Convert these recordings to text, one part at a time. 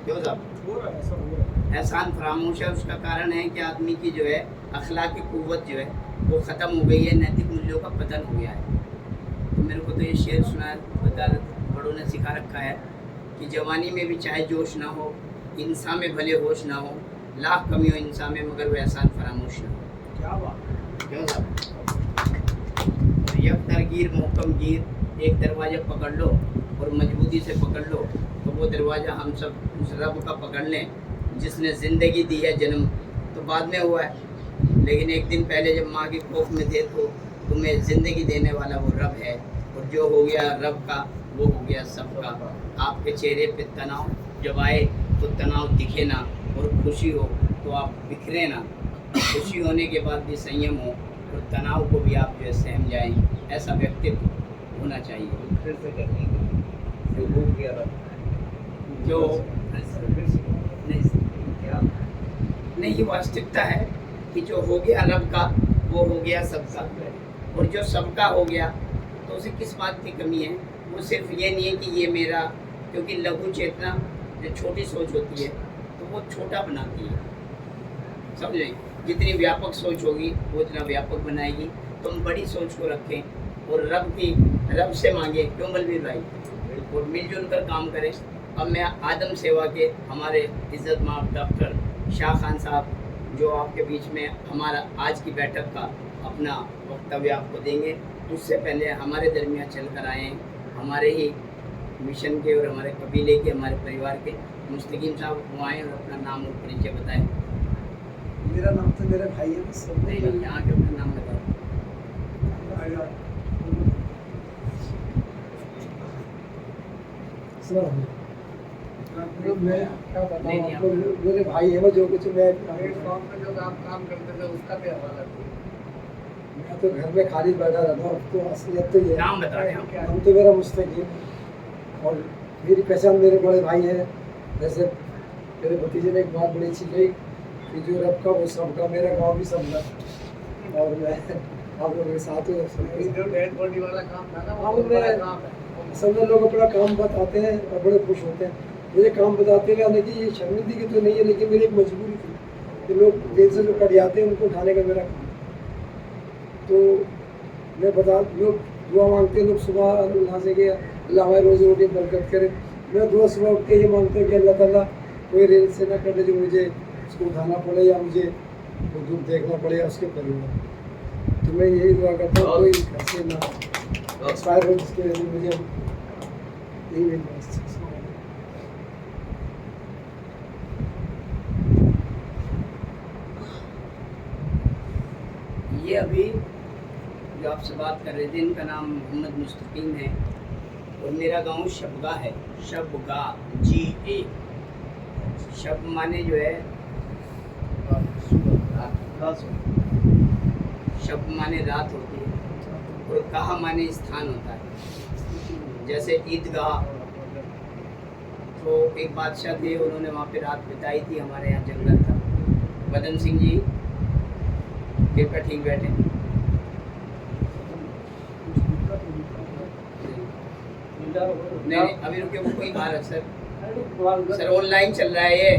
क्यों साहब? एहसान फरामोश है, उसका कारण है कि आदमी की जो है अखलाकी कुव्वत जो है वो ख़त्म हो गई है, नैतिक मूल्यों का पतन हो गया है। तो मेरे को तो ये शेर सुना बता बड़ों ने सिखा रखा है कि जवानी में भी चाहे जोश ना हो, इंसान में भले होश ना हो, लाख कमी हो इंसान में मगर वो एहसान फरामोश ना हो। क्या बात? क्यों साहब? यक तरगीर मोहकम गिर, एक दरवाज़ा पकड़ लो और मजबूती से पकड़ लो तो वो दरवाज़ा हम सब उस रब का पकड़ लें जिसने ज़िंदगी दी है। जन्म तो बाद में हुआ है, लेकिन एक दिन पहले जब माँ की कोख में थे तो तुम्हें ज़िंदगी देने वाला वो रब है, और जो हो गया रब का वो हो गया सबका। आपके चेहरे पे तनाव जब आए तो तनाव दिखे ना, और खुशी हो तो आप बिखरे ना। खुशी होने के बाद भी संयम हो और तनाव को भी आप जो है सहम जाएं, ऐसा व्यक्तित्व होना चाहिए। फिर से करने जो हो गया रब जो नहीं वास्तविकता है कि जो हो गया रब का वो हो गया सबका, और जो सबका हो गया तो उसे किस बात की कमी है? वो सिर्फ ये नहीं है कि ये मेरा, क्योंकि लघु चेतना जो छोटी सोच होती है तो वो छोटा बनाती है, समझें? जितनी व्यापक सोच होगी वो इतना व्यापक बनाएगी। तो हम बड़ी सोच को रखें और रब से मांगे, क्यों बलबीर भाई, और मिलजुल कर काम करें। अब मैं आदम सेवा के हमारे इज़्ज़त माफ़ डॉक्टर शाह खान साहब जो आपके बीच में हमारा आज की बैठक का अपना वक्तव्य आपको देंगे, उससे पहले हमारे दरमियान चल कर आए हमारे ही मिशन के और हमारे कबीले के, हमारे परिवार के मुस्तकीम साहब, वो आएँ और अपना नाम और परिचय बताएं। मेरा नाम तो मेरे भाई है, बस नहीं यहाँ के अपना नाम बताओ। मैं क्या बताऊँ आपको, मेरे भाई है वो, जो कुछ मैं प्लेटफॉर्म पे जो आप काम करते थे उसका भी हवाला दो। मैं तो घर में खाली बैठा रहता हूँ। तो असलियत तो ये नाम बता दें आप। नाम तो मेरा मुस्तकीम, और मेरी पहचान मेरे बड़े भाई है। जैसे मेरे भतीजे ने एक बात बड़ी अच्छी कही कि जो रब का वो सबका, मेरा गाँव भी सबका, और मैं आप लोगों के साथ हूँ। जो डेड बॉडी वाला काम था ना, हाँ, वो बड़ा मैं- काम है। सब में लोग अपना काम बताते हैं और बड़े खुश होते हैं। मुझे काम बताते हुए, हालांकि ये शर्मिंदगी की तो नहीं है, लेकिन मेरी एक मजबूरी थी कि लोग दिल से जो कट जाते हैं उनको उठाने का मेरा काम। तो मैं बता, लोग दुआ मांगते हैं, लोग सुबह अल्लाह से कि अल्लाह हमारे रोज़ी रोटी बरकत करे। मैं रोज़ सुबह उठ के ये मांगता हूँ कि अल्लाह ताला कोई रेल से ना कर दे जो मुझे उसको उठाना पड़े या मुझे वो दुख देखना पड़े या उसके परिवार। तो मैं यही दुआ करता हूँ कोई घर से ना एक्सपायर हो, जिसके वजह से मुझे यही मेरी बात है। ये अभी जो आपसे बात कर रहे थे इनका नाम मोहम्मद मुस्तकीम है और मेरा गांव शबगा है। शबगा GA, शब माने जो है शब माने रात होती है और कहा माने स्थान होता है। जैसे ईदगाह, तो एक बादशाह थे, उन्होंने वहाँ पे रात बिताई थी। हमारे यहाँ जंगल था। बदन सिंह जी कृपया ठीक बैठे। नहीं अभी रुके, वो कोई बात है सर ऑनलाइन चल रहा है ये।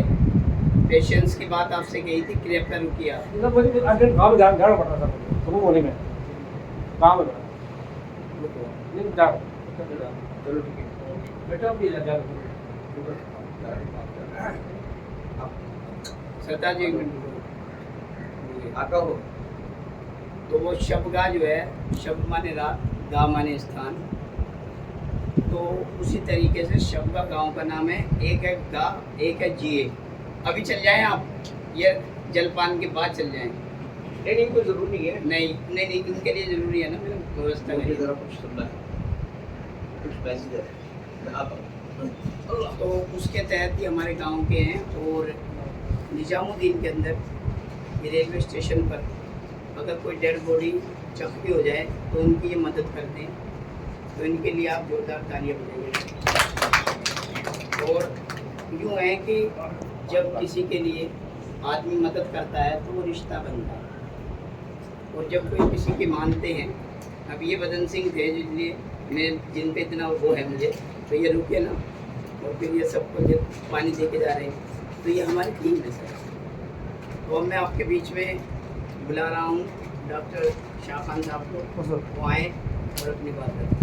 पेशेंस की बात आपसे कही थी, कृपया रुकिए आप। जाना पड़ा था सुबह मॉर्निंग में काम है नहीं जा चलो ठीक है। बेटा भी जा सरदार जी एक मिनट आता हो तो वो शबगा जो है, शब माने रात, गा माने स्थान, तो उसी तरीके से शबगा गांव का नाम है। एक है गा, एक है GA। अभी चल जाएं आप, ये जलपान के बाद चल जाएं। नहीं कोई जरूर नहीं है। नहीं इनके लिए ज़रूरी है ना, मेरा व्यवस्था मुझे नहीं। जरा कुछ सुनना है, कुछ मैसेज है आप। तो उसके तहत ही हमारे गांव के हैं। और निजामुद्दीन के अंदर ये रेलवे स्टेशन पर अगर कोई डेड बॉडी जख्मी हो जाए तो उनकी ये मदद करते हैं। तो इनके लिए आप जोरदार तालियां बजाइए। और यूँ है कि जब किसी के लिए आदमी मदद करता है तो वो रिश्ता बनता है, और जब कोई किसी की मानते हैं, अब ये बदन सिंह थे जिसलिए मैं जिन पे इतना वो है मुझे, तो ये रुके ना, और फिर ये सबको ये पानी दे के जा रहे हैं, तो ये हमारी टीम है सर। तो अब मैं आपके बीच में बुला रहा हूँ डॉक्टर शाहखान साहब को, वो आए और अपनी बात करें।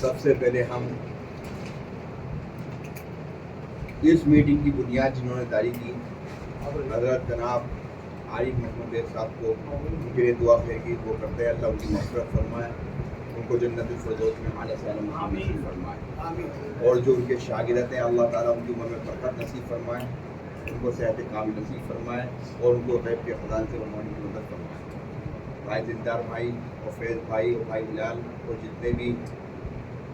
सबसे पहले हम इस मीटिंग की बुनियाद जिन्होंने तारी की हज़रत जनाब आरिफ मोहम्मद बेग साहब को उनके लिए दुआ खैर की वो करते हैं, अल्लाह उनकी मग़फ़िरत फरमाए, उनको जन्नतुल फिरदौस में आला सलाम नसीब फरमाए, और जो उनके शागिर्द हैं अल्लाह ताला उनकी उम्र में बरकत नसीब फरमाए, उनको सेहत कामिल नसीब फरमाए और उनको गैब के ख़ज़ाने से बनवाने की मदद फरमाए। भाई जिंदार भाई और फैज़ भाई और भाई हिलाल और जितने भी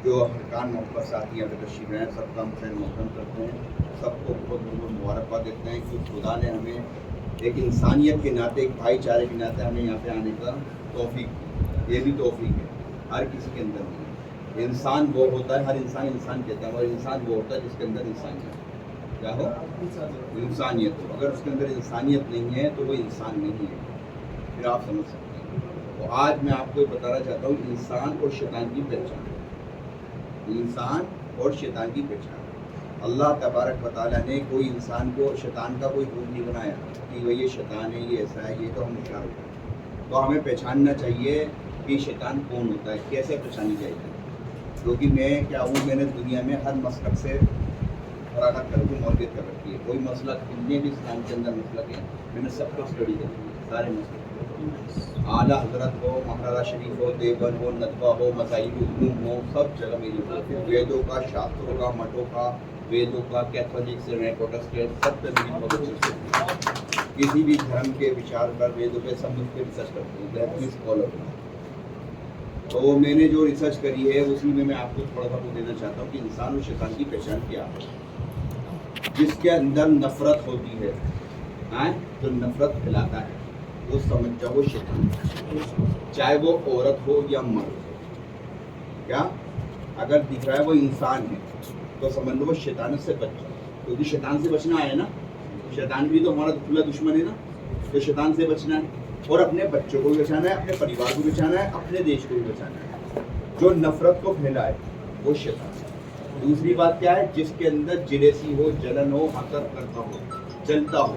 जो हरकान मोहब्बत साथी यहाँ पे तशरीफ़ हैं सबका हम खैर मक़दम करते हैं, सबको बहुत बहुत मुबारकबाद देते हैं कि खुदा ने हमें एक इंसानियत के नाते, एक भाईचारे के नाते हमें यहाँ पे आने का तौफीक, ये भी तौफीक है हर किसी के अंदर नहीं। इंसान वो होता है, हर इंसान कहता है, और इंसान वो होता है जिसके अंदर इंसानियत क्या हो, इंसानियत हो। अगर उसके अंदर इंसानियत नहीं है तो वो इंसान नहीं है, फिर आप समझ सकते हैं। तो आज मैं आपको बताना चाहता हूँ इंसान और शैतान की पहचान, इंसान और शैतान की पहचान। अल्लाह तबारक व तआला ने कोई इंसान को शैतान का कोई रूप नहीं बनाया कि वह ये शैतान है, ये ऐसा है, ये तो हम होशियार होते हैं। तो हमें पहचानना चाहिए कि शैतान कौन होता है, कैसे पहचानी जाएगी। क्योंकि मैं क्या हूँ, मैंने दुनिया में हर मसलक से फरागत करके मौलियत कर रखी है। कोई मसलक, जितने भी इस्लाम के अंदर मसलक है मैंने सबको स्टडी कर ली है, सारे मसलक, आला हजरत हो, महाराजा शरीफ हो, देवबंद हो, नदवा हो, मसाइल उलूम हो, सब जगह मेरी वेदों का, शास्त्रों का, मठों का, वेदों का, कैथोलिक से मैं प्रोटेस्टेंट, सब पे मेरी बहुत अच्छी से किसी भी धर्म के विचार पर, वेदों पे, सब मुझ पर रिसर्च करते हैं, बेहतरीन स्कॉलर हूँ। तो मैंने जो रिसर्च करी है उसी में मैं आपको थोड़ा सा वो देना चाहता हूँ कि इंसान और शैतान की पहचान क्या है। जिसके अंदर नफरत होती है, जो नफरत फैलाता है, वो समझ जाओ वो शैतान, चाहे वो औरत हो या मर्द हो। क्या अगर दिख रहा है वो इंसान है तो समझ लो वो शैतान से बच जाओ, क्योंकि शैतान से बचना है ना, शैतान भी तो हमारा खुला दुश्मन है ना, तो शैतान से बचना है और अपने बच्चों को भी बचाना है, अपने परिवार को बचाना है, अपने देश को भी बचाना है। जो नफरत को फैलाए वो शैतान है। दूसरी बात क्या है, जिसके अंदर जिलेसी हो, जलन हो, हसद करता हो, जलता हो,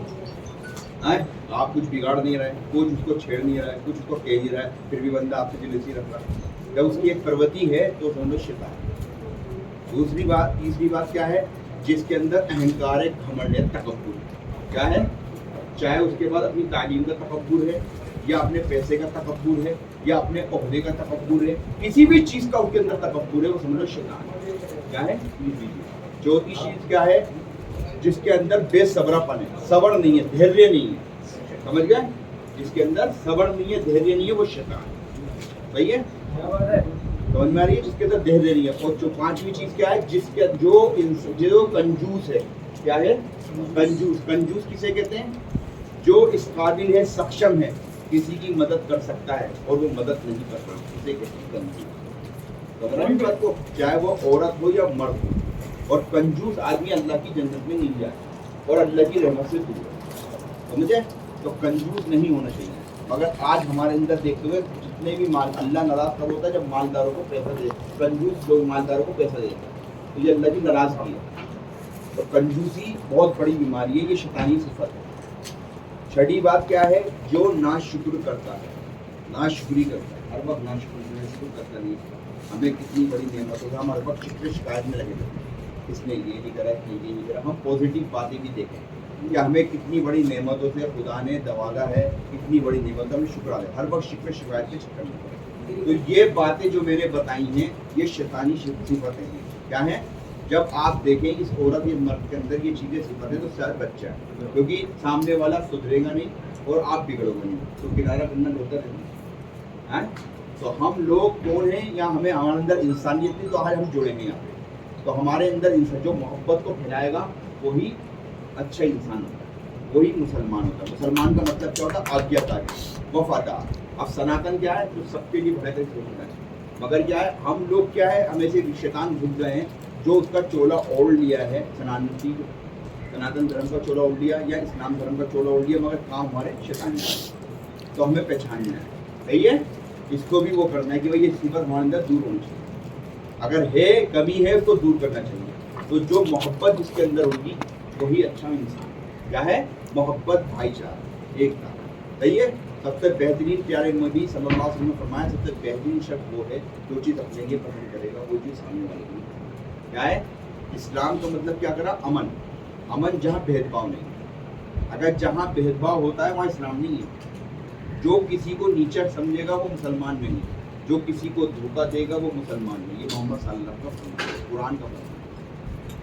तो आप कुछ बिगाड़ नहीं रहे, कुछ उसको छेड़ नहीं रहा है, कुछ उसको कह नहीं रहा है, फिर भी बंदा आपसे जिलेसी रख रहा है, जब उसकी एक प्रवृत्ति है तो समझो शैतान। दूसरी बात, तीसरी बात क्या है, जिसके अंदर अहंकार है, घमंड है, तकब्बुर क्या है, चाहे उसके बाद अपनी तालीम का तकब्बुर है या अपने पैसे का तकब्बुर है या अपने ओहदे का तकब्बुर है, किसी भी चीज़ का उसके अंदर तकब्बुर है, वो समझ लो शैतान क्या है। चौथी चीज़ क्या है, जिसके अंदर बेसब्रापन है, सब्र नहीं है, धैर्य नहीं है, समझ गए, जिसके अंदर सब्र नहीं है, धैर्य नहीं है, वो शैतान। सही है, समझ में आ रही है, जिसके अंदर धैर्य नहीं है। और जो पांचवी चीज़ क्या है, जिसके जो कंजूस है, क्या है कंजूस। कंजूस किसे कहते हैं, जो इस काबिल है, सक्षम है, किसी की मदद कर सकता है और वो मदद नहीं कर रहा, इसे कहते हैं कंजूस। बात को, चाहे वो औरत हो या मर्द हो, और कंजूस आदमी अल्लाह की जन्नत में नहीं जाए और अल्लाह की रहमत से दूर है, समझे। तो कंजूस नहीं होना चाहिए। मगर आज हमारे अंदर देखते हुए जितने भी माल, अल्लाह नाराज कब होता है, जब मालदारों को पैसा दे, कंजूस लोग मालदारों को पैसा देता है, तो ये अल्लाह की नाराजगी है। तो कंजूसी बहुत बड़ी बीमारी है, ये शैतानी सिफत है। छठी बात क्या है, जो नाशुक्र करता है, नाशुक्री करता है, हर वक्त नाशुक्र करता नहीं। हमें कितनी बड़ी नेमत होता है, हमारे वक्त शिकायत में लगे रहते हैं, इसने ये नहीं करा, इसने ये नहीं करा। हम पॉजिटिव बातें भी देखें कि हमें कितनी बड़ी नेमतों से खुदा ने दवाला है, कितनी बड़ी नेमतों में शुक्र है, हर वक्त शिकायत के चक्कर में। तो ये बातें जो मैंने बताई हैं, ये शैतानी सिफतें हैं। क्या है, जब आप देखें इस औरत या मर्द के अंदर ये चीज़ें सिफतें, तो शायद बच्चा है, क्योंकि सामने वाला सुधरेगा नहीं और आप बिगड़ोगे नहीं, तो किनारा करना बेहतर है। तो हम लोग कौन हैं, या हमें हमारे अंदर इंसानियत थी, तो आज हम जुड़ेंगे यहाँ पे। तो हमारे अंदर जो मोहब्बत को फैलाएगा वही अच्छा इंसान होता है, वही मुसलमान होता है। मुसलमान का मतलब क्या होता है, आज्ञाकारी, वफादार। अब सनातन क्या है, तो सबके लिए भलाई का सोचता है। मगर क्या है, हम लोग क्या है, हमें से शैतान घुस गए हैं जो उसका चोला ओढ़ लिया है, सनातन धर्म का चोला ओढ़ लिया या इस्लाम धर्म का चोला ओढ़ लिया, मगर काम हमारे शैतानी का, तो हमें पहचानना है, सही है। इसको भी वो करना है कि भाई ये सिफत हमारे अंदर दूर होनी चाहिए, अगर है कमी है उसको दूर करना चाहिए। तो जो मोहब्बत जिसके अंदर होगी वही अच्छा इंसान, क्या है, मोहब्बत, भाईचारा, एकता, सही है। सबसे बेहतरीन प्यारे नबी सल्लल्लाहु अलैहि वसल्लम ने फरमाया सबसे बेहतरीन शख्स वो है जो चीज़ अपने लिए पसंद करेगा वो चीज़ सामने वाले के लिए, क्या है। इस्लाम का मतलब क्या करा, अमन, अमन जहाँ भेदभाव नहीं, अगर जहाँ भेदभाव होता है वहाँ इस्लाम नहीं है। जो किसी को नीचा समझेगा वो मुसलमान नहीं, जो किसी को धोखा देगा वो मुसलमान नहीं। ये मोहम्मद सल्लल्लाहु अलैहि वसल्लम का कुरान का मतलब।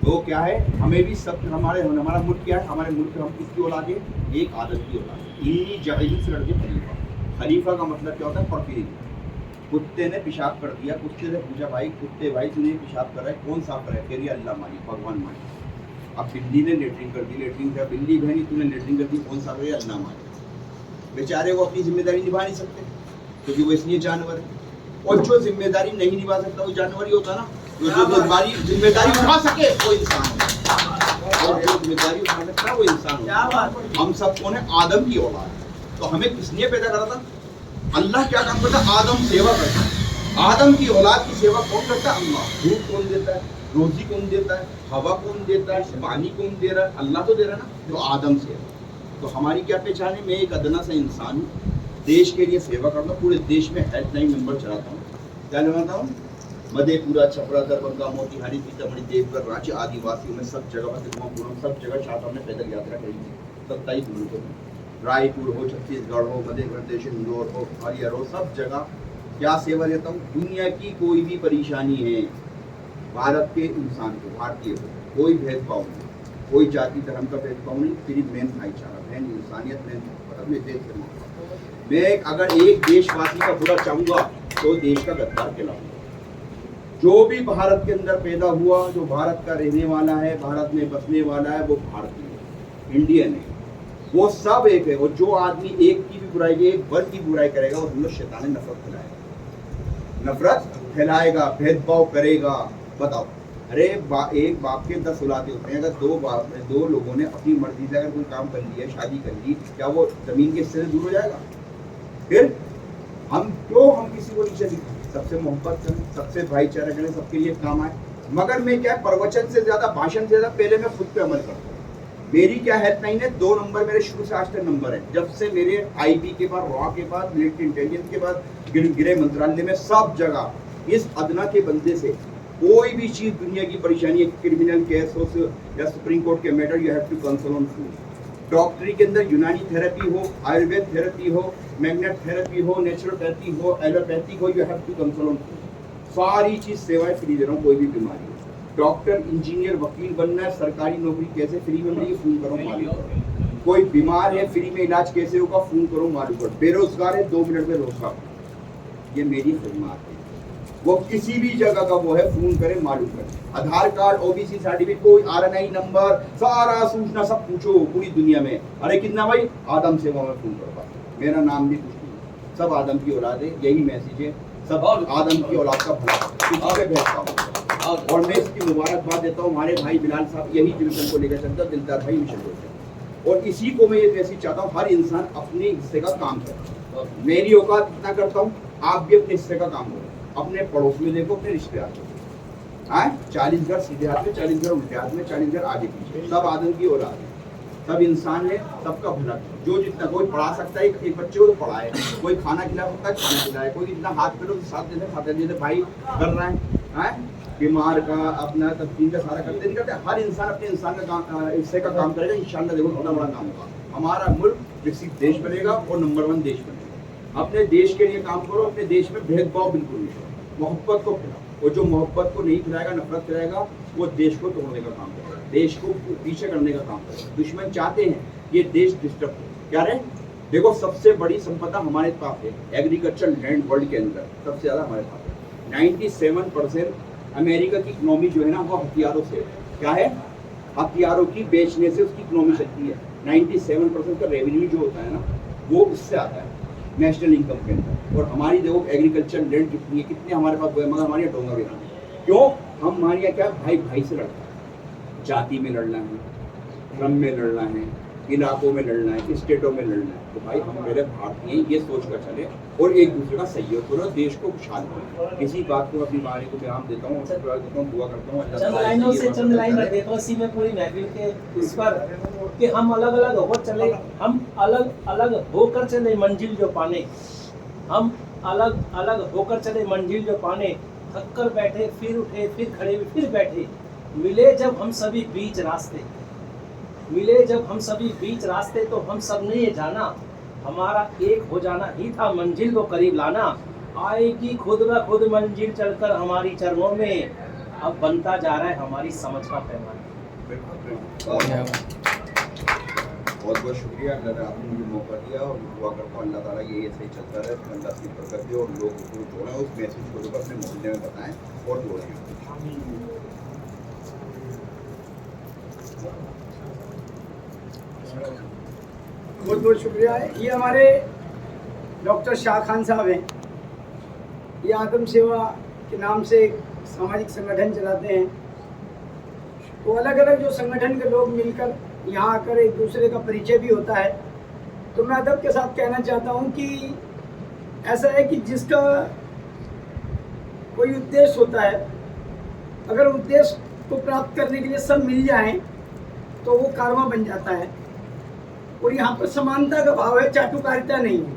तो क्या है, हमें भी सब, हमारा मुल्क क्या है, हमारे मुल्क हम किसकी औलाद है, एक आदत की औलाद है। इन्हीं जाहिली से लड़के खलीफा, खलीफा का मतलब क्या होता है, प्रतिनिधि। कुत्ते ने पेशाब कर दिया, कुत्ते से पूछा भाई कुत्ते भाई तूने पेशाब कर रहा है, कौन साफ कर रहा है, कह रही अल्लाह मालिक, भगवान मालिक। अब बिल्ली ने लेटरिन कर दी, लेटरिन क्या, बिल्ली बहनी तूने लेटरिन कर दी, कौन साफ करे, अल्लाह मालिक। बेचारे वो अपनी जिम्मेदारी निभा नहीं सकते क्योंकि वो इसलिए जानवर है। और जो जिम्मेदारी नहीं निभा सकता वो जानवर ही होता ना, जो जिम्मेदारी उठा सके वो इंसान है, और जो जिम्मेदारी उठा सकता है वो इंसान है। हम सब कौन है, आदम की औलाद। तो हमें किसने पैदा करा था, अल्लाह क्या काम करता है, आदम सेवा करता है। आदम की औलाद की सेवा कौन करता है, अल्लाह। दूध कौन देता है, रोजी कौन देता है, हवा कौन देता है, पानी कौन दे रहा है, अल्लाह तो दे रहा है ना। तो आदम सेवा, तो हमारी क्या पहचान है, मैं एक अदना सा इंसान हूँ, देश के लिए सेवा करता हूँ, पूरे देश में हेल्पलाइन नंबर चलाता हूँ, क्या लगाता हूँ, मधेपुरा, छपरा, दरभंगा, मोतिहारी, सीतामढ़ी, देवघर, रांची, आदिवासियों में सब जगह सब जगह छात्रों ने पैदल यात्रा करी थी 27 मुल्कों में। रायपुर हो, छत्तीसगढ़ हो, मध्य प्रदेश, इंदौर हो, हरियाणा हो, सब जगह क्या सेवा देता हूँ। दुनिया की कोई भी परेशानी है, भारत के इंसान को, भारतीय को कोई भेदभाव नहीं, कोई जाति धर्म का भेदभाव नहीं, सिर्फ मेन भाईचारा, मेन इंसानियत, मेन अपने देश से मोहब्बत। मैं अगर एक देशवासी का बुरा चाहूँगा तो देश का गद्दार कहलाऊंगा। जो भी भारत के अंदर पैदा हुआ, जो भारत का रहने वाला है, भारत में बसने वाला है, वो भारतीय, इंडियन है, वो सब एक है। और जो आदमी एक की भी बुराई, एक वर्ग की बुराई करेगा वो दोनों शैतान नफरत फैलाएगा, नफरत फैलाएगा, भेदभाव करेगा। बताओ, अरे एक बाप के 10 औलादे होते हैं, अगर दो लोगों ने अपनी मर्जी से अगर कोई काम कर लिया, शादी कर ली, क्या वो जमीन के हिस्से से दूर हो जाएगा? फिर हम किसी को नीचे दिखाएं, सबसे मोहब्बत करें, सबसे भाईचारा करें, सबके लिए काम आए। मगर मैं क्या, प्रवचन से ज्यादा, भाषण से ज्यादा पहले मैं खुद पे अमल करता हूँ। मेरी क्या हेल्पलाइन है, 2 नंबर मेरे शुरू से आज तक नंबर है। जब से मेरे आईबी के बाद, रॉ के बाद, मिलिट्री इंटेलिजेंस के बाद, गृह मंत्रालय में, सब जगह इस अदना के बंदे से कोई भी चीज, दुनिया की परेशानी, क्रिमिनल केस हो या सुप्रीम कोर्ट के matter, you have to consult on food. डॉक्टरी के अंदर यूनानी थेरेपी हो, आयुर्वेद थेरेपी हो, मैग्नेट थेरेपी हो, नेचुरोपैथी हो, एलोपैथी हो, you have to consult on food. सारी चीज सेवाएं फ्री दे रहा हूँ, कोई भी बीमारी हो। डॉक्टर, इंजीनियर, वकील बनना है, सरकारी नौकरी कैसे फ्री में मिलेगी, फोन करो मालूम करो। कोई बीमार है, फ्री में इलाज कैसे होगा, फोन करो मालूम करो। बेरोजगार है, 2 मिनट में रोजगार, ये मेरी खिदमत है। वो किसी भी जगह का वो है, फोन करें, मालूम करें। आधार कार्ड, ओबीसी सर्टिफिकेट, कोई आरएनआई नंबर, सारा सूचना सब पूछो पूरी दुनिया में। अरे कितना भाई, आदम से वो मैं फोन कर पाता, मेरा नाम भी कुछ नहीं, सब आदम की औलाद है, यही मैसेज है, सब आदम की औलाद का भला, किसी पे भेजता हूँ। और मैं इसकी मुबारकबाद देता हूँ, हमारे भाई बिलाल साहब यही दिलचन को लेकर चलता, दिलदार भाई मिशन बोलते। और इसी को मैं ये मैसेज चाहता हूँ, हर इंसान अपने हिस्से का काम करे। मेरी औकात इतना करता हूँ, आप भी अपने हिस्से का काम करो। अपने पड़ोस में देखो, अपने रिश्तेदार को, 40 घर सीधे हाथ में, 40 घर उल्टे हाथ में, 40 घर आगे पीछे, सब आदम की औलाद है, सब इंसान है, सबका भला। जो जितना, कोई पढ़ा सकता है एक बच्चे को तो पढ़ाए, कोई खाना खिला सकता है खाना खिलाए, कोई इतना हाथ पे तो साथ देते खाते जैसे भाई कर रहा है, बीमार का, अपना तस्वीर का सारा करते नहीं करते। हर इंसान अपने इंसान का काम, हिस्से का काम करेगा, इंशाल्लाह देखो कितना बड़ा काम होगा। हमारा मुल्क विकसित देश बनेगा और नंबर 1 देश बनेगा। अपने देश के लिए काम करो, अपने देश में भेदभाव बिल्कुल नहीं करो, मोहब्बत को फैलाओ। और जो मोहब्बत को नहीं फैलाएगा, नफरत फैलाएगा, वो देश को तोड़ने का काम करेगा, देश को पीछे करने का काम करेगा। दुश्मन चाहते हैं ये देश डिस्टर्ब हो। क्या रहे, देखो सबसे बड़ी संपदा हमारे पास है, एग्रीकल्चर लैंड वर्ल्ड के अंदर सबसे ज्यादा हमारे पास है। 97% अमेरिका की इकोनॉमी जो है ना, वो हथियारों से, क्या है, हथियारों की बेचने से उसकी इकोनॉमी चलती है। 97% का रेवेन्यू जो होता है ना, वो उससे आता है, नेशनल इनकम के अंदर। और हमारी देखो एग्रीकल्चर लैंड कितनी है, कितने हमारे पास, मगर हमारे यहाँ डोंगा भी रहा है। क्यों? हम मानिए क्या भाई भाई से लड़ता है, जाति में लड़ना है, धर्म में लड़ना है, इलाकों में लड़ना है, स्टेटों में लड़ना है, तो भाई हम मेरे भारतीय ये सोच कर चले और एक दूसरे का सहयोग करो, देश को खुशहाल करो। इसी बात को अपनी वाणी को विराम देता हूँ, दुआ करता हूँ। चंद लाइनों से चंद लाइन रख देता हूँ इसी में पूरी महफिल के इस पर कि हम अलग अलग होकर चले, हम अलग अलग होकर चले मंजिल जो पाने, हम अलग अलग होकर चले मंजिल जो पाने, थक कर बैठे फिर उठे फिर खड़े फिर बैठे, मिले जब हम सभी बीच रास्ते, मिले जब हम सभी बीच रास्ते, तो हम सब ने ये जाना हमारा एक हो जाना ही था मंजिल को करीब लाना। आएगी खुद ब खुद मंजिल चलकर हमारी चरणों में, अब बनता जा रहा है हमारी समझ का पैमाना। बहुत बहुत शुक्रिया, अल्लाह ने आपने मुझे मौका दिया और दुआ करता हूँ अल्लाह ताला ये ऐसे ही चलता रहे, अल्लाह की बरकत दे और लोग को जोड़ें, उस मैसेज को लोग अपने मोहल्ले में बताएं और जोड़ें। बहुत बहुत शुक्रिया है। ये हमारे डॉक्टर शाह खान साहब हैं, ये आत्म सेवा के नाम से एक सामाजिक संगठन चलाते हैं। तो अलग अलग जो संगठन के लोग मिलकर यहाँ आकर एक दूसरे का परिचय भी होता है। तो मैं अदब के साथ कहना चाहता हूँ कि ऐसा है कि जिसका कोई उद्देश्य होता है, अगर उद्देश्य को प्राप्त करने के लिए सब मिल जाएं तो वो कारवां बन जाता है। और यहाँ पर समानता का भाव है, चाटुकारिता नहीं है।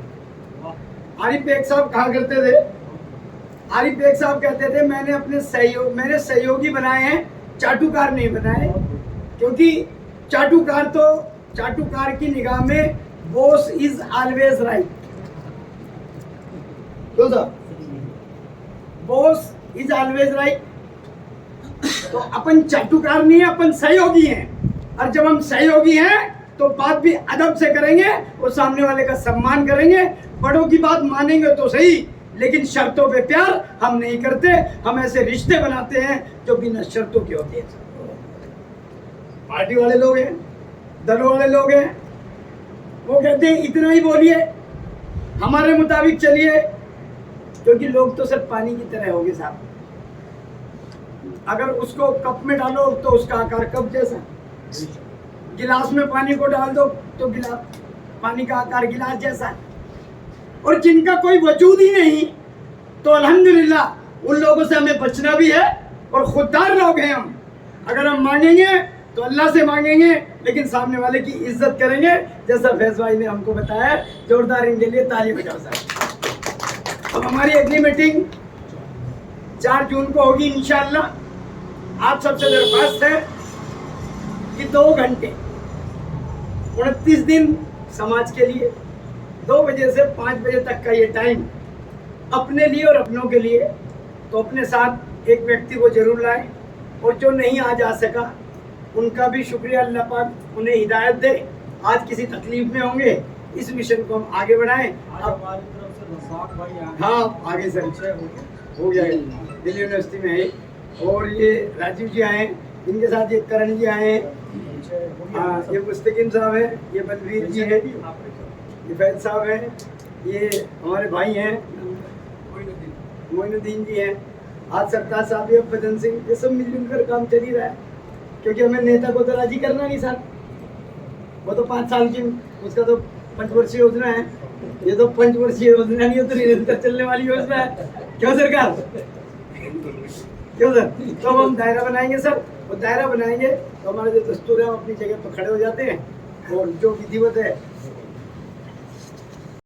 आरिफ बेग साहब कहा करते थे, आरिफ बेग साहब कहते थे मैंने सहयोगी बनाए हैं, चाटुकार नहीं बनाए, क्योंकि चाटुकार की निगाह में बॉस इज ऑलवेज राइट। तो बॉस इज ऑलवेज राइट। तो अपन चाटुकार नहीं है, अपन सहयोगी हैं, और जब हम सहयोगी हैं तो बात भी अदब से करेंगे और सामने वाले का सम्मान करेंगे। बड़ों की बात मानेंगे तो सही, लेकिन शर्तों पे प्यार हम नहीं करते। हम ऐसे रिश्ते बनाते हैं जो बिना शर्तों के होते हैं। पार्टी वाले लोग हैं, दलों वाले लोग हैं, वो कहते हैं इतना ही बोलिए, हमारे मुताबिक चलिए, क्योंकि लोग तो सिर्फ पानी की तरह होंगे साहब। अगर उसको कप में डालो तो उसका आकार कप जैसा, गिलास में पानी को डाल दो तो गिलास पानी का आकार गिलास जैसा। और जिनका कोई वजूद ही नहीं, तो अल्हम्दुलिल्लाह उन लोगों से हमें बचना भी है। और खुददार लोग हैं हम, अगर हम मांगेंगे तो अल्लाह से मांगेंगे, लेकिन सामने वाले की इज्जत करेंगे, जैसा फैज भाई ने हमको बताया। जोरदार इनके लिए ताली बजाओ साहब। अब हमारी अगली मीटिंग 4 जून को होगी इंशाअल्लाह। आप सबसे दरख्वास्त है कि 2 घंटे 29 दिन समाज के लिए, 2 बजे से 5 बजे तक का ये टाइम अपने लिए और अपनों के लिए। तो अपने साथ एक व्यक्ति को जरूर लाएं, और जो नहीं आ जा सका उनका भी शुक्रिया, अल्लाह पाक उन्हें हिदायत दे। आज किसी तकलीफ में होंगे, इस मिशन को हम आगे बढ़ाएं। अब हाँ आगे सर हो गया, दिल्ली यूनिवर्सिटी में है। और ये राजीव जी आए, इनके साथ ये करण जी आए हैं, ये मुस्तकिम साहब हैं, ये बलवीर जी हैं, ये फैज साहब हैं, ये हमारे भाई हैं मोइनुद्दीन जी हैं, आज सरताज साहब, ये भजन सिंह। ये सब मिलजुल कर काम चल ही रहा है, क्योंकि हमें नेता को तो राजी करना नहीं सर। वो तो 5 साल की, उसका तो 5 वर्षीय योजना है, ये तो 5 वर्षीय योजना नहीं, तो निरंतर चलने वाली योजना है। क्यों सरकार, क्यों सर? तो हम दायरा बनाएंगे सर, और दायरा बनाएंगे तो हमारा जो दस्तूर है हम अपनी जगह पर खड़े हो जाते हैं, और जो विधिवत है